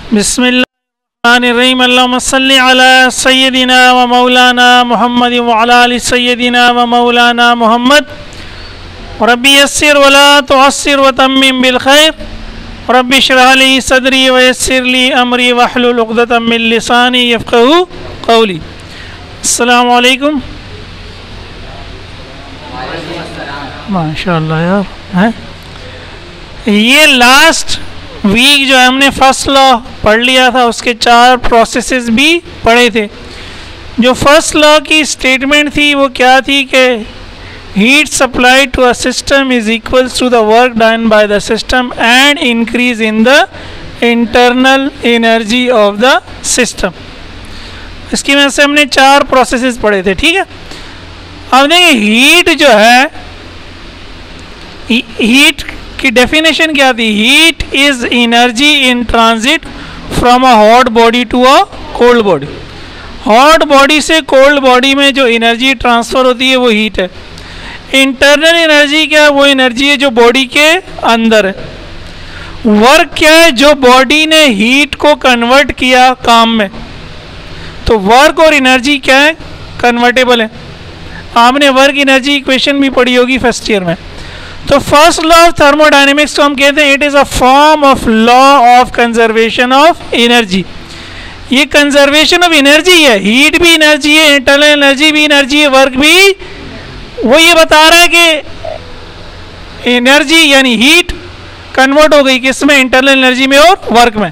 बिस्मिल्लाहिर्रहमानिर्रहीम। अल्लाहुम्मा सल्लि अला सय्यदिना व मौलाना मुहम्मद व अला आलि सय्यदिना व मौलाना मुहम्मद। रब्बी यस्सिर व ला तुअस्सिर व तम्मिम बिल खैर। रब्बी इश्रह ली सदरी व यस्सिर ली अमरी वहलुल उक़दतम मिन लिसानी यफ़क़हू क़ौली। अस्सलामु अलैकुम। माशाअल्लाह यार हैं। ये लास्ट वीक जो है हमने फर्स्ट लॉ पढ़ लिया था, उसके 4 प्रोसेसेस भी पढ़े थे। जो फर्स्ट लॉ की स्टेटमेंट थी वो क्या थी कि heat supplied to a system is equals to the work done by the system and increase in the internal energy of the system. इसकी वजह से हमने 4 प्रोसेसेस पढ़े थे, ठीक है। अब देखिए हीट जो है, हीट की डेफिनेशन क्या थी? Heat is energy in transit from a hot body to a cold body. Hot body से कोल्ड बॉडी में जो एनर्जी ट्रांसफर होती है वो हीट है। इंटरनल एनर्जी क्या है? वो एनर्जी है जो बॉडी के अंदर है। वर्क क्या है? जो बॉडी ने हीट को कन्वर्ट किया काम में। तो वर्क और एनर्जी क्या है? कन्वर्टेबल है। आपने वर्क एनर्जी इक्वेशन भी पढ़ी होगी फर्स्ट ईयर में। तो फर्स्ट लॉ ऑफ थर्मोडायनेमिक्स को हम कहते हैं it is a form of law of conservation of energy. ये कंजर्वेशन ऑफ एनर्जी है। हीट भी एनर्जी है, इंटरनल एनर्जी भी एनर्जी है, वर्क भी। वो ये बता रहा है कि एनर्जी यानी हीट कन्वर्ट हो गई किसमें? इंटरनल एनर्जी में और वर्क में।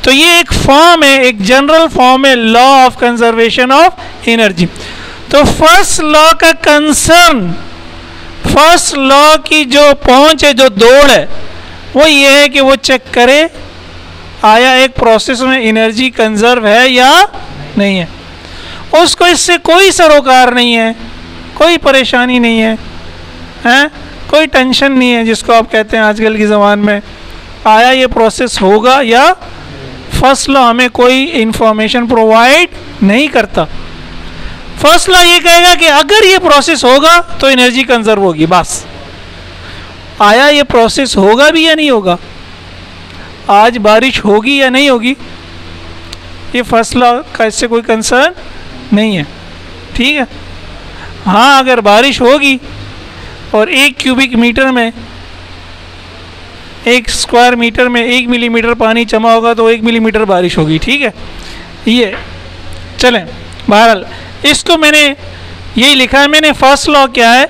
तो ये एक फॉर्म है, एक जनरल फॉर्म है law of conservation of energy. तो फर्स्ट लॉ का कंसर्न, फर्स्ट लॉ की जो पहुंच है, जो दौड़ है, वो ये है कि वो चेक करे आया एक प्रोसेस में एनर्जी कंजर्व है या नहीं है। उसको इससे कोई सरोकार नहीं है, कोई परेशानी नहीं है, हैं? कोई टेंशन नहीं है, जिसको आप कहते हैं आजकल की ज़बान में आया ये प्रोसेस होगा या। फर्स्ट लॉ हमें कोई इंफॉर्मेशन प्रोवाइड नहीं करता। फर्स्ट लॉ ये कहेगा कि अगर ये प्रोसेस होगा तो एनर्जी कंजर्व होगी, बस। आया ये प्रोसेस होगा भी या नहीं होगा, आज बारिश होगी या नहीं होगी, ये फर्स्ट लॉ का इससे कोई कंसर्न नहीं है, ठीक है। हाँ, अगर बारिश होगी और 1 क्यूबिक मीटर में, 1 स्क्वायर मीटर में 1 मिलीमीटर पानी जमा होगा तो 1 मिलीमीटर बारिश होगी, ठीक है। ये चलें, बहरहाल इसको मैंने यही लिखा है मैंने। फर्स्ट लॉ क्या है?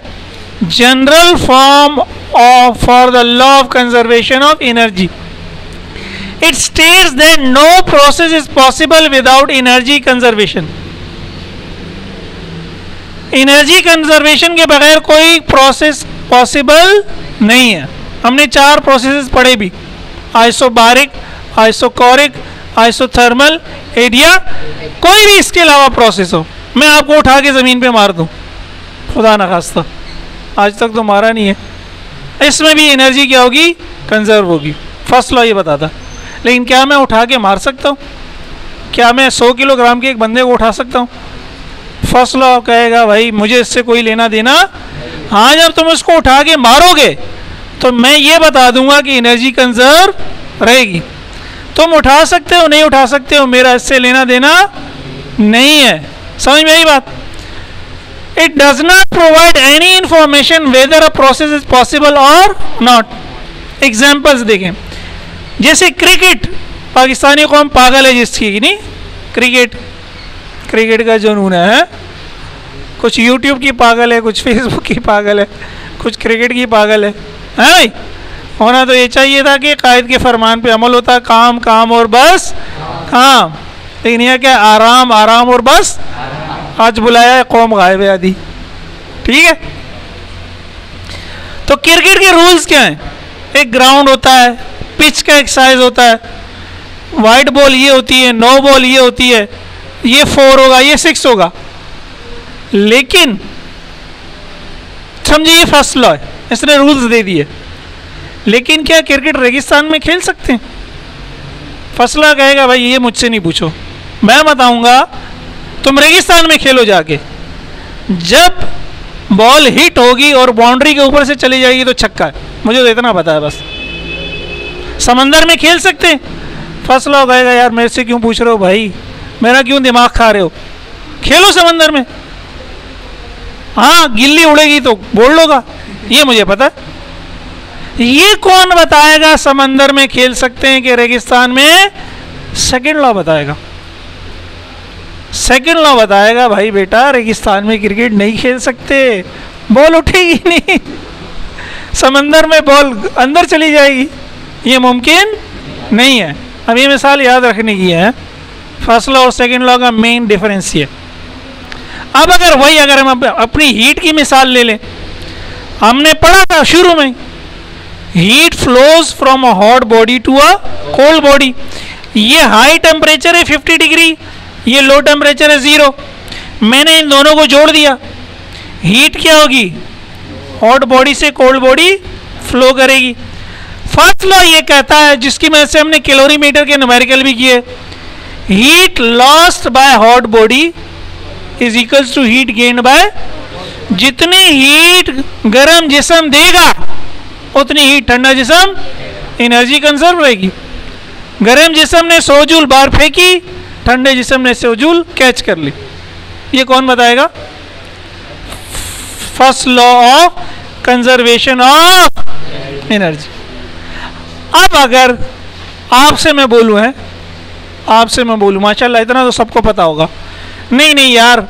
General form of for the law of conservation of energy. It states that no process is possible without energy conservation. Energy conservation के बगैर कोई प्रोसेस पॉसिबल नहीं है। हमने 4 प्रोसेसेस पढ़े भी, आइसोबारिक, आइसोकोरिक, आइसोथर्मल, एरिया। कोई भी इसके अलावा प्रोसेस हो, मैं आपको उठा के ज़मीन पे मार दूं, खुदा न खास्ता, आज तक तो मारा नहीं है, इसमें भी एनर्जी क्या होगी? कंजर्व होगी। फर्स्ट लॉ ये बताता। लेकिन क्या मैं उठा के मार सकता हूँ? क्या मैं 100 किलोग्राम के एक बंदे को उठा सकता हूँ? फर्स्ट लॉ कहेगा भाई मुझे इससे कोई लेना देना। हाँ, जब तुम उसको उठा के मारोगे तो मैं ये बता दूंगा कि एनर्जी कंजर्व रहेगी। तुम उठा सकते हो, नहीं उठा सकते हो, मेरा इससे लेना देना नहीं है। समझ में आई बात? It does not provide any information weather a process is possible और नॉट। एग्जाम्पल्स देखें, जैसे क्रिकेट, पाकिस्तानी कौम पागल है जिसकी, नहीं क्रिकेट का जुनून है। कुछ यूट्यूब की पागल है, कुछ फेसबुक की पागल है, कुछ क्रिकेट की पागल है भाई। होना तो ये चाहिए था कि कायद के फरमान पे अमल होता, काम काम और बस काम। लेकिन यह क्या? आराम आराम और बस। आज बुलाया है, कौम गायब है आदि, ठीक है। तो क्रिकेट के रूल्स क्या हैं? एक ग्राउंड होता है, पिच का एक साइज होता है, वाइड बॉल ये होती है, नो बॉल ये होती है, ये 4 होगा, ये 6 होगा। लेकिन समझिए ये फर्स्ट लॉ है, इसने रूल्स दे दिए। लेकिन क्या क्रिकेट रेगिस्तान में खेल सकते हैं? फर्स्ट लॉ कहेगा भाई ये मुझसे नहीं पूछो, मैं बताऊंगा, तुम रेगिस्तान में खेलो जाके। जब बॉल हिट होगी और बाउंड्री के ऊपर से चली जाएगी तो छक्का है, मुझे तो इतना पता है बस। समंदर में खेल सकते हैं? फर्स्ट लॉ कहेगा यार मेरे से क्यों पूछ रहे हो भाई, मेरा क्यों दिमाग खा रहे हो, खेलो समंदर में। हाँ गिल्ली उड़ेगी तो बोल लोगा, ये मुझे पता है। ये कौन बताएगा समंदर में खेल सकते हैं कि रेगिस्तान में? सेकंड लॉ बताएगा। सेकंड लॉ बताएगा भाई बेटा रेगिस्तान में क्रिकेट नहीं खेल सकते, बॉल उठेगी नहीं, समंदर में बॉल अंदर चली जाएगी, ये मुमकिन नहीं है। अब ये मिसाल याद रखने की है, फर्स्ट लॉ और सेकंड लॉ का मेन डिफरेंस ये। अब अगर हम अपनी हीट की मिसाल ले लें, हमने पढ़ा था शुरू में, heat flows from a hot body to a cold body. ये हाई टेम्परेचर है 50 डिग्री, ये लो टेम्परेचर है 0। मैंने इन दोनों को जोड़ दिया, हीट क्या होगी? हॉट बॉडी से कोल्ड बॉडी फ्लो करेगी। फर्स्ट लॉ ये कहता है, जिसकी वजह से हमने कैलोरीमीटर के न्यूमेरिकल भी किए, heat lost by hot body is equals to heat gained by, जितनी हीट गर्म जिस्म देगा उतनी हीट ठंडा जिस्म एनर्जी कंजर्व रहेगी। गर्म जिस्म ने 100 जूल बाहर फेंकी, ठंडे जिस्म ने 100 जूल कैच कर ली। ये कौन बताएगा? First law of conservation of energy. अब अगर आपसे मैं बोलूं है, आपसे मैं बोलूं माशाल्लाह इतना तो सबको पता होगा, नहीं नहीं यार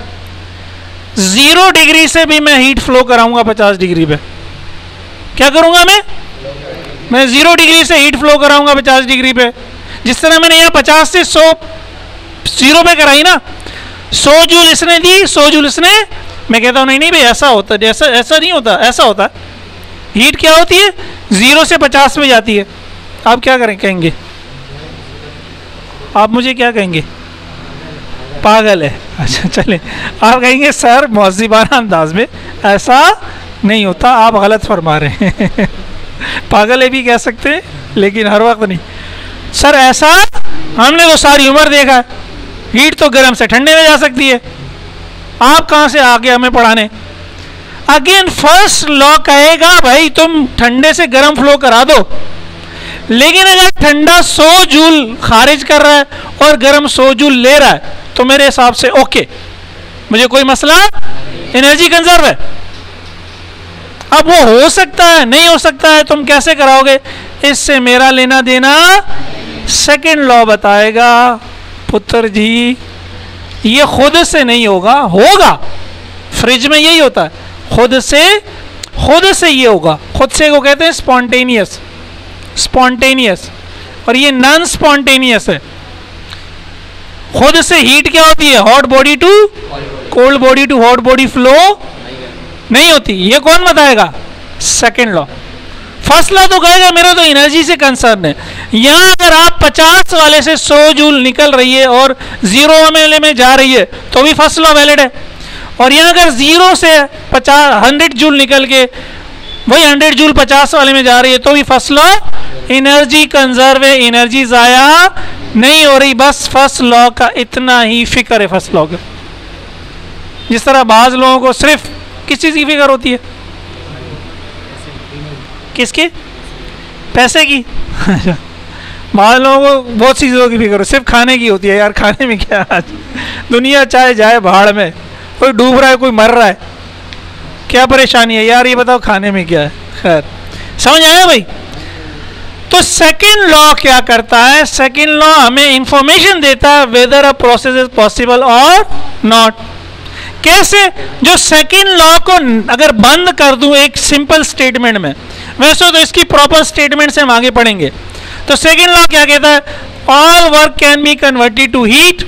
0 डिग्री से भी मैं हीट फ्लो कराऊंगा 50 डिग्री पे। क्या करूंगा मैं 0 डिग्री से हीट फ्लो कराऊंगा 50 डिग्री पे। जिस तरह मैंने यहाँ 50 से 100 0 पे कराई ना, 100 जूल इसने दी, 100 जूल इसने। मैं कहता हूँ नहीं नहीं भाई ऐसा होता है, ऐसा नहीं होता, ऐसा होता है। हीट क्या होती है? 0 से 50 में जाती है। आप क्या कहेंगे? आप मुझे क्या कहेंगे? पागल है। अच्छा चले, आप कहेंगे सर मौज़िबाना अंदाज में ऐसा नहीं होता, आप गलत फरमा रहे हैं। पागल है भी कह सकते हैं, लेकिन हर वक्त नहीं। सर ऐसा हमने तो सारी उम्र देखा है, हीट तो गर्म से ठंडे में जा सकती है। आप कहाँ से आगे हमें पढ़ाने? अगेन फर्स्ट लॉ कहेगा भाई तुम ठंडे से गर्म फ्लो करा दो, लेकिन अगर ठंडा 100 जूल खारिज कर रहा है और गर्म 100 जूल ले रहा है तो मेरे हिसाब से ओके, मुझे कोई मसला, एनर्जी कंजर्व है। अब वो हो सकता है, नहीं हो सकता है, तुम कैसे कराओगे? इससे मेरा लेना देना सेकंड लॉ बताएगा। पुत्र जी ये खुद से नहीं होगा, होगा फ्रिज में यही होता है, खुद से ये होगा। खुद से को कहते हैं स्पॉन्टेनियस, स्पॉन्टेनियस, और ये नॉन स्पॉन्टेनियस है। खुद से हीट क्या होती है? Hot body to cold body to hot body flow नहीं होती। ये कौन बताएगा? Second law. फर्स्ट लॉ तो कहेगा मेरा तो एनर्जी से कंसर्न है। यहां अगर आप 50 वाले से 100 जूल निकल रही है और 0 वाले में जा रही है तो भी फर्स्ट लॉ वैलिड है। और यहां अगर 0 से 100 जूल निकल के वही 100 जूल 50 वाले में जा रही है तो भी फर्स्ट लॉ, एनर्जी कंजर्व है, एनर्जी जाया नहीं हो रही। बस फर्स्ट लॉ का इतना ही फिक्र है फर्स्ट लॉ का। जिस तरह बाज लोगों को सिर्फ किस चीज़ की फिक्र होती है? किसकी? पैसे की। बाज लोगों को बहुत सी चीज़ों की फिक्र सिर्फ खाने की होती है। यार खाने में क्या आज दुनिया चाहे जाए भाड़ में, कोई डूब रहा है कोई मर रहा है, क्या परेशानी है यार ये बताओ खाने में क्या है। खैर समझ आया भाई? तो सेकंड लॉ क्या करता है? सेकंड लॉ हमें इंफॉर्मेशन देता है weather a process is possible और नॉट। कैसे? जो सेकंड लॉ को अगर बंद कर दूं एक सिंपल स्टेटमेंट में, वैसे तो इसकी प्रॉपर स्टेटमेंट से हम आगे पढ़ेंगे। तो सेकंड लॉ क्या कहता है? All work can be converted to heat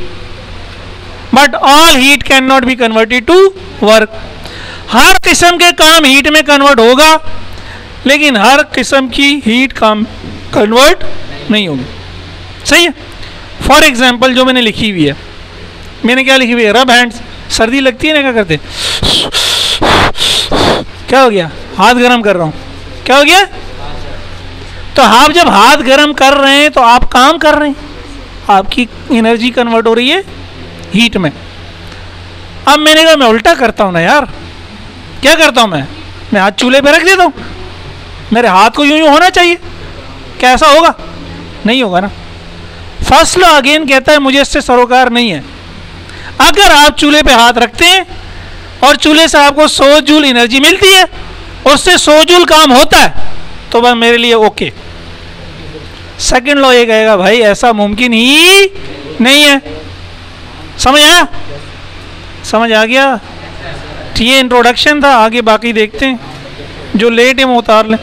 but all heat can not be converted to work. हर किस्म के काम हीट में कन्वर्ट होगा, लेकिन हर किस्म की हीट काम कन्वर्ट नहीं होगी। सही है? फॉर एग्जाम्पल जो मैंने लिखी हुई है, मैंने क्या लिखी हुई है? रब हैंड्स। सर्दी लगती है ना, क्या करते? क्या हो गया? हाथ गर्म कर रहा हूं। क्या हो गया? तो आप जब हाथ गर्म कर रहे हैं तो आप काम कर रहे हैं, आपकी एनर्जी कन्वर्ट हो रही है हीट में। अब मैंने कहा मैं उल्टा करता हूं ना यार। क्या करता हूं मैं हाथ चूल्हे पे रख देता हूं, मेरे हाथ को यूं यूं होना चाहिए। क्या ऐसा होगा? नहीं होगा ना। फर्स्ट लॉ अगेन कहता है मुझे इससे सरोकार नहीं है। अगर आप चूल्हे पे हाथ रखते हैं और चूल्हे से आपको 100 जूल एनर्जी मिलती है, उससे 100 जूल काम होता है, तो बस मेरे लिए ओके। सेकंड लॉ ये कहेगा भाई ऐसा मुमकिन ही नहीं है। समझ आया? समझ आ गया? ये इंट्रोडक्शन था, आगे बाकी देखते हैं। जो लेट है वो उतार लें।